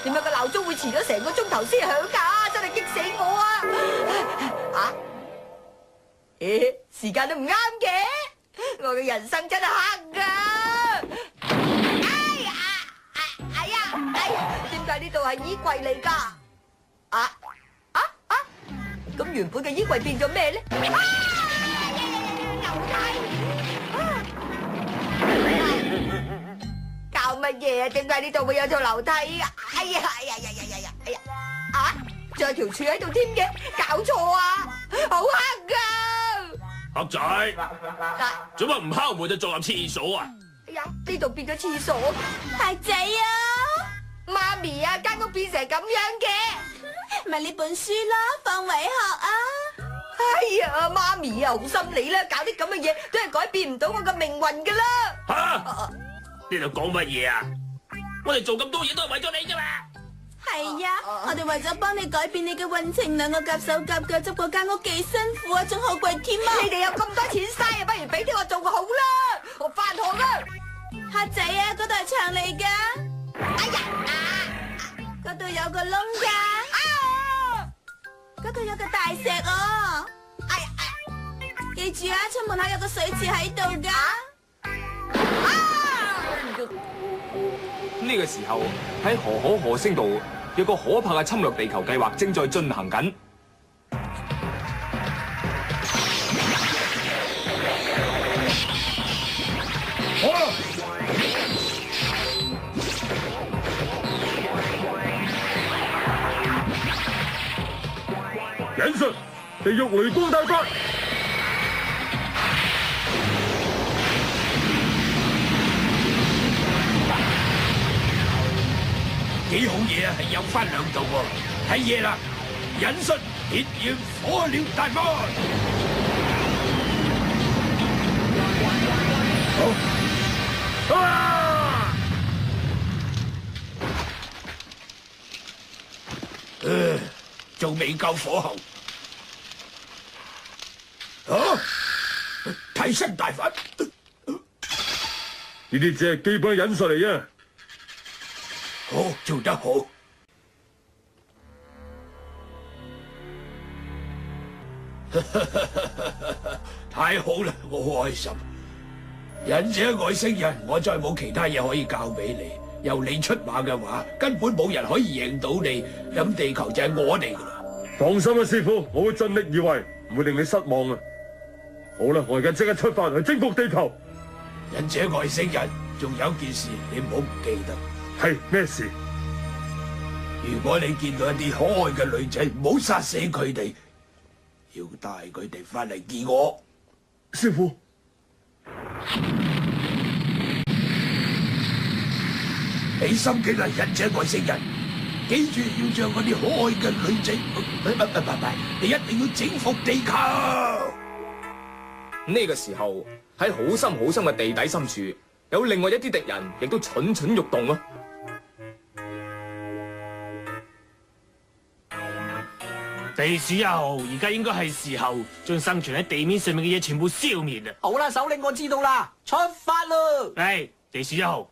點解個鬧鐘會遲咗成個鐘頭先響㗎？真係激死我啊！啊？咦，時間都唔啱嘅，我嘅人生真係黑㗎！哎呀，點解呢度係衣櫃嚟㗎？咁原本嘅衣櫃變咗咩咧？搞乜嘢啊？點解呢度會有條樓梯啊？哎呀！仲有條柱喺度添嘅，搞錯啊！好黑㗎！黑仔，做乜唔敲門就進入廁所啊？哎呀，呢度變咗廁所，黑仔啊！媽咪啊，間屋變成咁樣嘅，咪呢本書啦，放偉學啊！哎呀，媽咪啊，好心你啦，搞啲咁嘅嘢都係改變唔到我嘅命運噶啦！吓，呢度講乜嘢啊？我哋做咁多嘢都係為咗你啫嘛！係呀，我哋為咗幫你改變你嘅運程，兩個夾手夾腳執嗰間屋幾辛苦啊，仲好貴添啊！你哋有咁多錢嘥啊，不如俾啲我做個好啦！我返學啦！黑仔啊，嗰度係牆嚟噶！哎呀，嗰度有個窿噶，嗰度有個大石哦！哎呀，記住啊，出門口有個水池喺度噶。呢個時候喺河口河星度有個可怕嘅侵略地球計劃正在進行緊。引述地獄雷光大法，幾好嘢啊！係有翻兩度喎，睇嘢啦！引述烈焰火鳥大法，仲未夠火候。替身大法，呢啲只係基本引述嚟啫。好，做得好。太好啦，我好開心。忍者外星人，我再冇其他嘢可以教俾你。由你出馬嘅話，根本冇人可以贏到你。咁地球就係我哋噶啦。放心啦，師傅，我會盡力而為，唔會令你失望啊。好啦，我而家即刻出發去征服地球。忍者外星人，仲有件事你唔好唔記得。係咩事？如果你見到一啲可愛嘅女仔，唔好殺死佢哋，要帶佢哋翻嚟見我。師傅，俾心機啦，忍者外星人，記住要將嗰啲可愛嘅女仔，你一定要征服地球。呢個時候喺好深好深嘅地底深處，有另外一啲敵人亦都蠢蠢欲動咯。地鼠1號，而家應該係時候將生存喺地面上面嘅嘢全部消滅啦！好啦，首領，我知道啦，出發咯！喂，地鼠1號，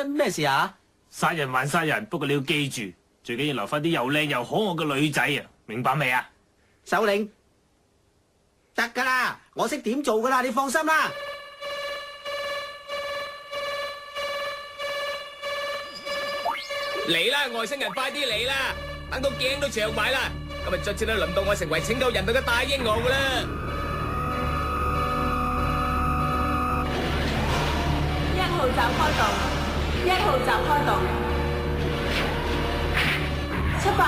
咩事啊？殺人還殺人，不過你要記住，最緊要留翻啲又靚又可愛嘅女仔啊！明白未啊？首領，得噶啦，我識點做噶啦，你放心啦。嚟啦，外星人，快啲嚟啦！等到頸都長埋啦，今日卒之都輪到我成為拯救人類嘅大英雄噶啦！1號站開動，1號站開動，出發！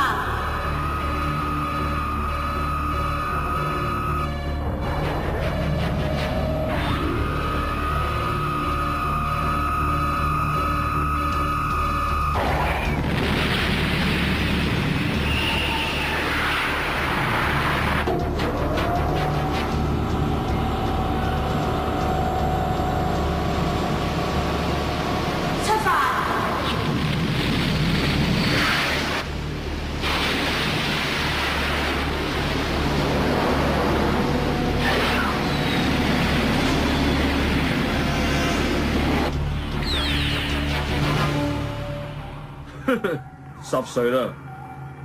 10歲啦。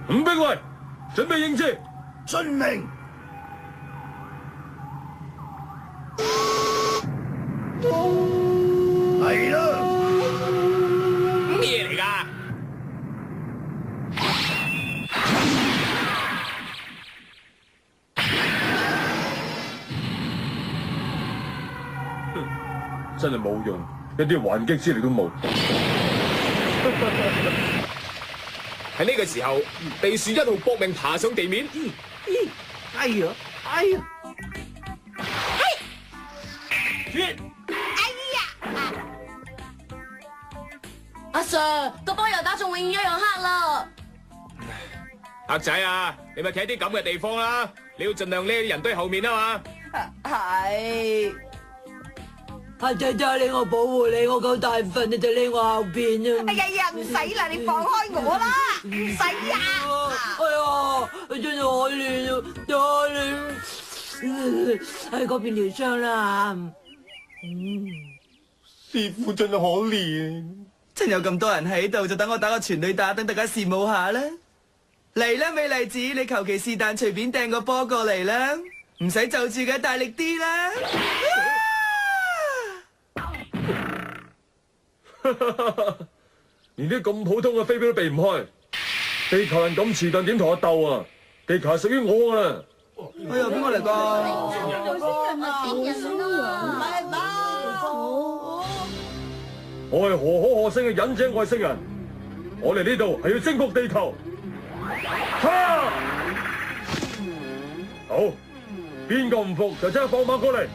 伍兵衛，準備應戰。遵命。嚟啦！咩嚟㗎？真係冇用，一啲還擊之力都冇。喺呢個時候，地鼠1號搏命爬上地面。哎呀，哎呀！阿 Sir，個波又打中永遠一樣黑啦。黑仔啊，你咪企喺啲咁嘅地方啦，你要盡量匿喺人堆後面啊嘛。係。阿仔仔，你我保護你，我夠大份，你就匿我後邊啊！哎呀，唔使啦，你放開我啦，唔使呀！哎呀，真係可憐啊，可憐！喺嗰邊療傷啦。師傅真係可憐。真有咁多人喺度，就等我打個全壘打，等大家羨慕下啦。嚟啦，美麗子，你求其是但隨便掟個波過嚟啦，唔使就住嘅，大力啲啦。連啲咁普通嘅飛鏢都避唔開，地球人咁遲鈍點同我鬥啊？地球係屬於我啊！哎呀，邊個嚟㗎？外星人啊！邊人啊？拜拜！我係何可何星嘅忍者外星人，我嚟呢度係要征服地球。哈！好，邊個唔服就即刻放馬過嚟。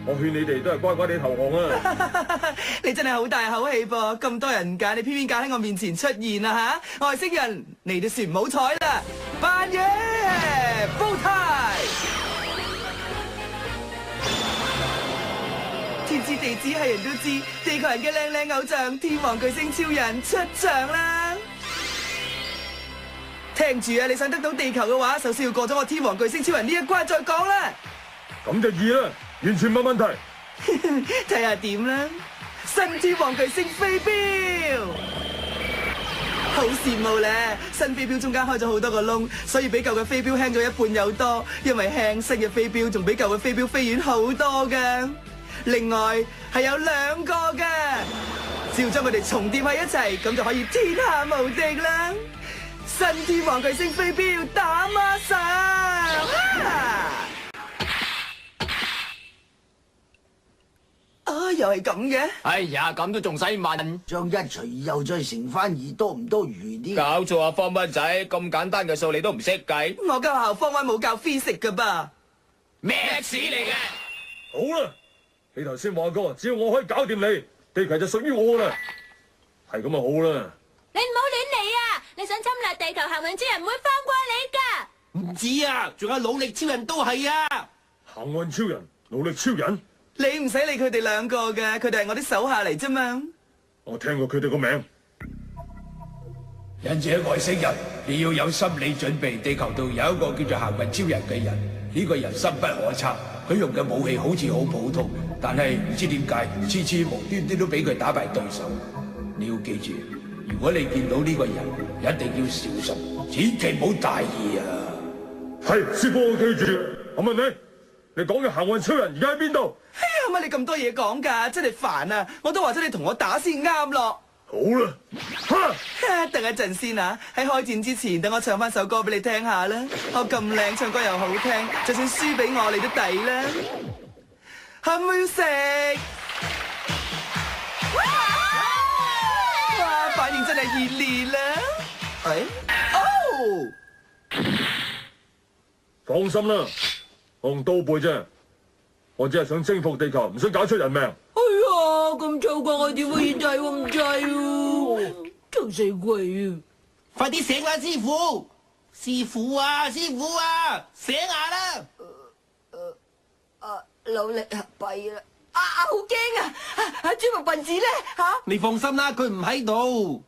我勸你哋都係乖乖地投降啊！你真係好大口氣噃，咁多人揀，你偏偏揀喺我面前出現啦吓！外星人，你都算唔好彩啦！扮嘢，煲呔，天知地知係人都知，地球人嘅靚靚偶像天王巨星超人出場啦！聽住啊，你想得到地球嘅話，首先要過咗我天王巨星超人呢一關再講啦。咁就易啦。完全冇問題，睇下點啦！新天王巨星飛鏢，好羨慕咧！新飛鏢中間開咗好多個窿，所以比舊嘅飛鏢輕咗一半有多。因為輕，新嘅飛鏢仲比舊嘅飛鏢飛遠好多㗎。另外係有2個㗎，只要將佢哋重疊喺一齊，咁就可以天下無敵啦！新天王巨星飛鏢打孖上！啊，又係咁嘅？哎呀，咁都仲使問？將1除2又再乘翻2多唔多餘啲？搞錯啊，方蚊仔，咁簡單嘅數你都唔識計？我教校方温冇教 physics 噶噃。咩屎嚟嘅？好啦，你頭先話過，只要我可以搞掂你，地球就屬於我啦。係咁啊，好啦。你唔好亂嚟啊！你想侵略地球，行運超人唔會放過你噶。唔止啊，仲有努力超人都係啊！行運超人、努力超人，你唔使理佢哋2個嘅，佢哋係我啲手下嚟啫嘛。我聽過佢哋個名。忍者外星人，你要有心理準備，地球度有一個叫做行運超人嘅人，呢個人深不可測，佢用嘅武器好似好普通，但係唔知點解次次無端端都俾佢打敗對手。你要記住，如果你見到呢個人，一定要小心，千祈唔好大意啊！係，師傅，我記住。我問你講嘅行運超人而家喺邊度？哎呀，乜你咁多嘢講㗎，真係煩啊！我都話咗你同我打先啱咯。好啦，哈！等一陣先啊，喺開戰之前，等我唱翻首歌俾你聽下啦。我咁靚，唱歌又好聽，就算輸俾我，你都抵啦。係咪要食？哇，反應真係熱烈啦！哦，放心啦，我用刀背啫，我只係想征服地球，唔想搞出人命。哎呀，咁糟糕，我點會制咁制喎？做死鬼啊！快啲醒啦，師傅！師傅啊，師傅啊，醒下啦！努力啊，弊啦！好驚啊！朱木笨子咧嚇？你放心啦，佢唔喺度。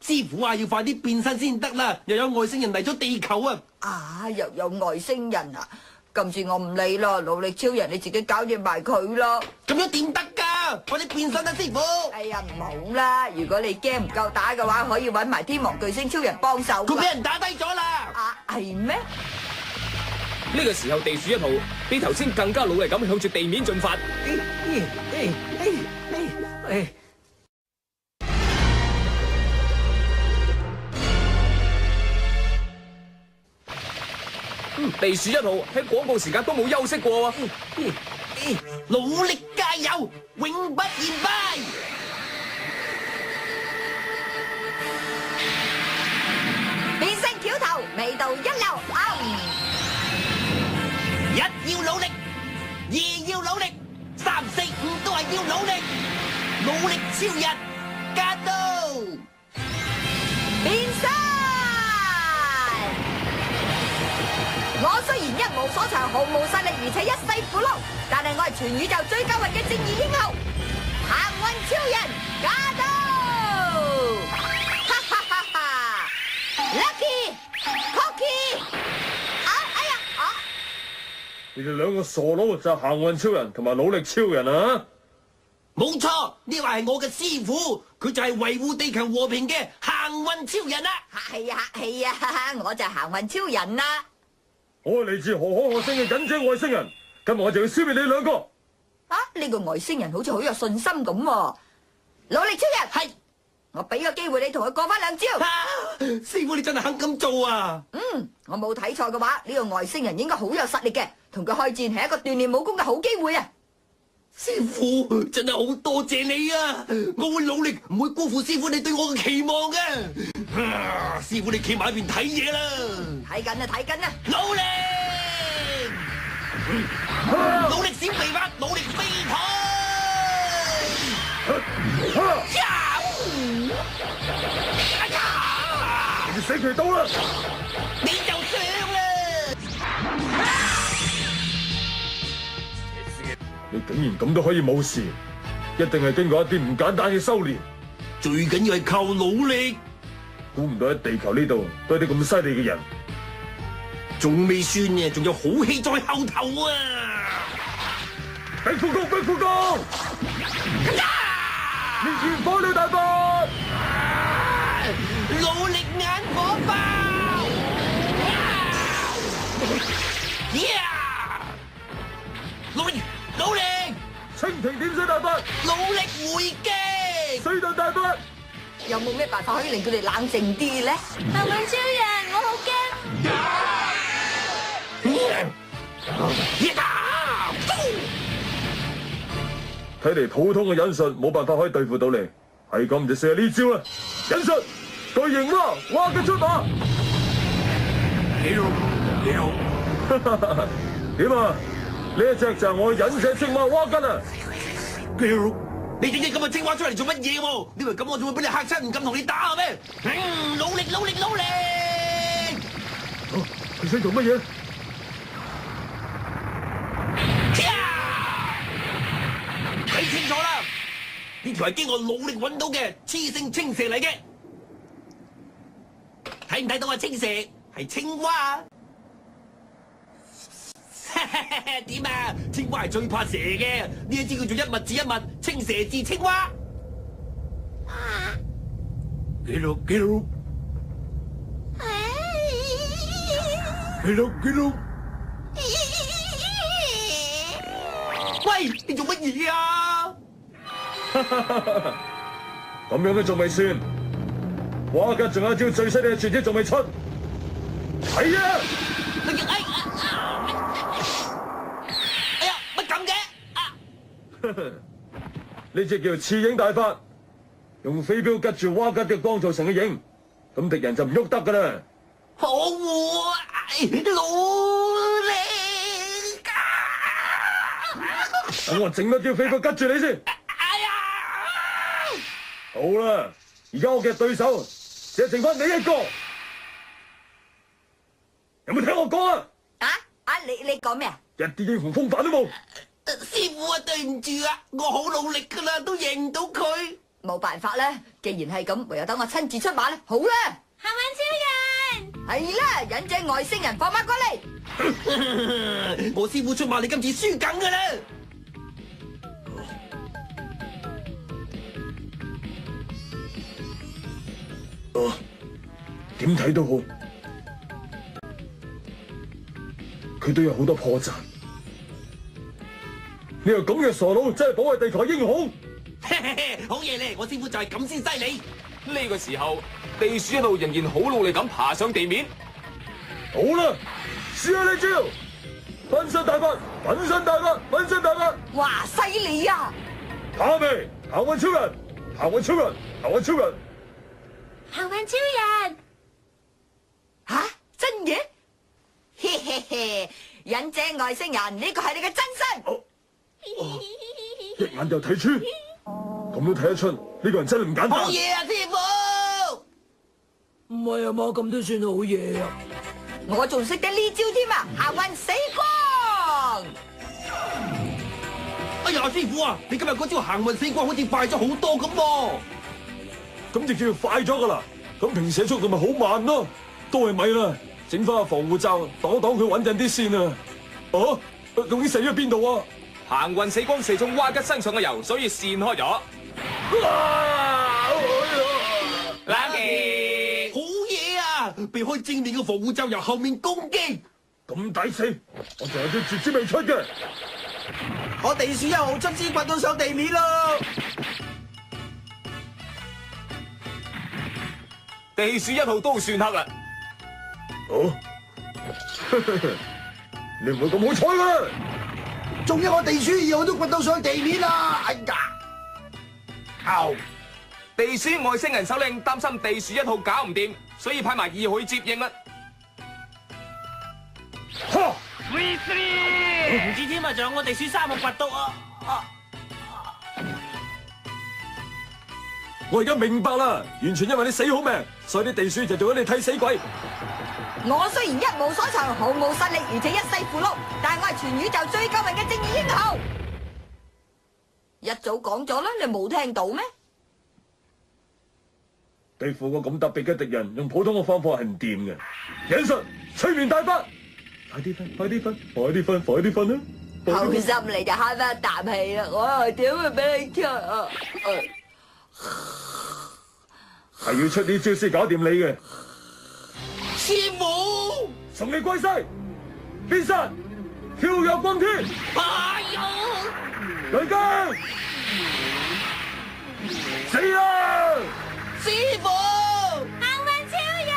師傅啊，要快啲變身先得啦！又有外星人嚟咗地球啊！又有外星人啊！今次我唔理啦，努力超人你自己搞掂埋佢啦！咁樣點得㗎？啊！快啲變身啦，師傅！哎呀，唔好啦！如果你驚唔夠打嘅話，可以搵埋天王巨星超人幫手。佢俾人打低咗啦！啊，係咩？呢個時候地鼠1號比頭先更加努力咁向住地面進發。地鼠1號喺廣告時間都冇休息過喎。努力加油，永不言敗！變身橋頭，味道一流。一要努力，二要努力，三四五都係要努力。努力超人，加到變身！我雖然一無所長，毫無實力，而且一世苦勞，但係我係全宇宙最夠運嘅正義英雄，行運超人加到！哈哈哈哈 ！Lucky，Cocky，哎呀啊！你哋兩個傻佬就係行運超人同埋努力超人啊！冇錯，呢個係我嘅師傅，佢就係維護地球和平嘅行運超人啦！客氣啊，客氣啊，我就係行運超人啦！我係嚟自何可可星嘅忍者外星人，今日我就要消滅你兩個。啊，呢個外星人好似好有信心咁喎！努力超人，係，我俾個機會你同佢過翻兩招。師傅你真係肯咁做啊！我冇睇錯嘅話，呢個外星人應該好有實力嘅，同佢開戰係一個鍛煉武功嘅好機會啊！師傅真係好多謝你啊！我會努力，唔會辜負師傅你對我嘅期望嘅。師傅你企埋一邊睇嘢啦，睇緊啊，睇緊啊！努力，努力閃避法，努力飛你死期到啦！你就上啦！你竟然咁都可以冇事，一定係經過一啲唔簡單嘅修煉。最緊要係靠努力。估唔到喺地球呢度都有啲咁犀利嘅人。仲未算嘅，仲有好戲在後頭啊！冰虎功，冰虎功！烈焰火鳥大法！努力眼火爆！努力，努力！蜻蜓點水大法！努力回擊！水遁大法！有冇咩辦法可以令佢哋冷靜啲咧？行運超人，我好驚！睇嚟普通嘅忍術冇辦法可以對付到你，係咁就試下呢招啦！忍術巨型蛙，蛙嘅出馬！點啊？呢一隻就係我忍者青蛙蛙根啊！你整隻咁嘅青蛙出嚟做乜嘢喎？你以為咁我仲會俾你嚇親，唔敢同你打咩？努力，努力，努力！佢想做乜嘢？睇清楚啦！呢條係經我努力揾到嘅雌性青蛇嚟嘅。睇唔睇到啊？青蛇係青蛙。點啊？青蛙係最怕蛇嘅，呢一招叫做一物治一物，青蛇治青蛙。記錄記錄，記錄記錄。喂，你做乜嘢啊？咁樣都仲未算，蛙根仲有一招最犀利嘅絕招仲未出。係啊！哎呀，乜咁嘅？呢隻叫刺影大法，用飛鏢吉住蛙根嘅光造成嘅影，咁敵人就唔喐得噶啦。好啊，努力！等我整多招飛鏢吉住你先。哎呀！好啦，而家我嘅對手只係剩翻你一個，有冇聽我講啊？你講咩啊？一啲英雄風範都冇。師傅啊，對唔住啊，我好努力噶啦，都贏唔到佢。冇辦法啦，既然係咁，唯有等我親自出馬啦。好啦，行運超人，係啦，忍者外星人放馬過嚟。我師傅出馬，你今次輸梗噶啦！點睇都好，佢都有好多破綻。呢個咁嘅傻佬真係保衛地球英雄。好嘢咧！我師傅就係咁先犀利。呢個時候，地鼠一號仍然好努力咁爬上地面。好啦，試下呢招，分身大法，分身大法，分身大法。哇，犀利啊！下未？行運超人，行運超人，行運超人。行運超人，吓，真嘅？嘿嘿嘿，忍者外星人，呢個係你嘅真身。一眼就睇穿，咁都睇得出呢個人真係唔簡單。好嘢啊，師傅！唔係啊嘛，咁都算好嘢啊！我仲識得呢招添啊，行運死光！哎呀，師傅啊，你今日嗰招行運死光好似快咗好多咁喎。咁就叫快咗噶啦。咁平時嘅速度咪好慢咯，都係咪啦？整翻個防護罩擋一擋佢穩陣啲先啊！哦，究竟死咗邊度啊？行運死光射中蛙吉身上嘅油，所以散開咗。Lucky， 好嘢啊！避開正面嘅防護罩，由後面攻擊。咁抵死，我仲有啲絕招未出嘅。我地鼠1號卒之掘到上地面咯。地鼠1號都算黑啦。哦，你唔會咁好彩㗎！仲有我地鼠2號都掘到上地面啦！哎呀，嗷！地鼠外星人首領擔心地鼠1號搞唔掂，所以派埋2號去接應啦。哈！唔知添啊，仲有我地鼠3號掘到啊！我而家明白啦，完全因為你死好命，所以啲地鼠就做咗你替死鬼。我雖然一無所長，毫無實力，而且一世負碌，但係我係全宇宙最救命嘅正義英雄。一早講咗啦，你冇聽到咩？對付個咁特別嘅敵人，用普通嘅方法係唔掂嘅。忍術，催眠大法，快啲瞓，快啲瞓，快啲瞓，快啲瞓啦！好心你就慳翻一啖氣啦，我又點會俾你出啊？係要出呢招先搞掂你嘅。師傅，送你歸西，變身，跳躍光天，哎呀！雷公，死啊！師傅，行運超人，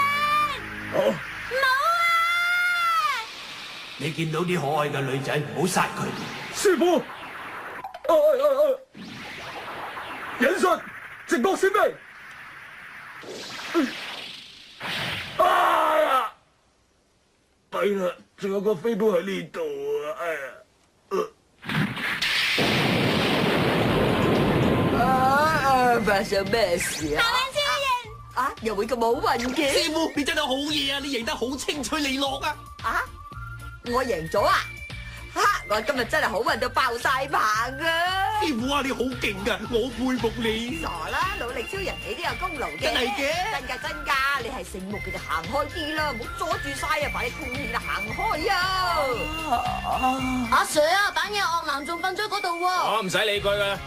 好，冇啊！你見到啲可愛嘅女仔，唔好殺佢。師傅，忍術，直覺閃避。弊啦，仲有個飛鏢喺呢度啊！發生咩事啊？行運超人，啊，又會咁好運嘅？師傅，你真係好嘢啊！你贏得好清脆利落啊！啊，我贏咗啊！哈，我今日真係好運到爆晒棚啊！師傅啊，你好勁噶，我佩服你。傻啦，努力超人你都有功勞嘅。真係嘅真㗎真㗎，你係醒目嘅就行開啲啦，唔好阻住晒啊！快啲貢獻啦，行開啊！阿 Sir 啊，板嘢惡男仲瞓咗嗰度喎。我唔使理佢噶。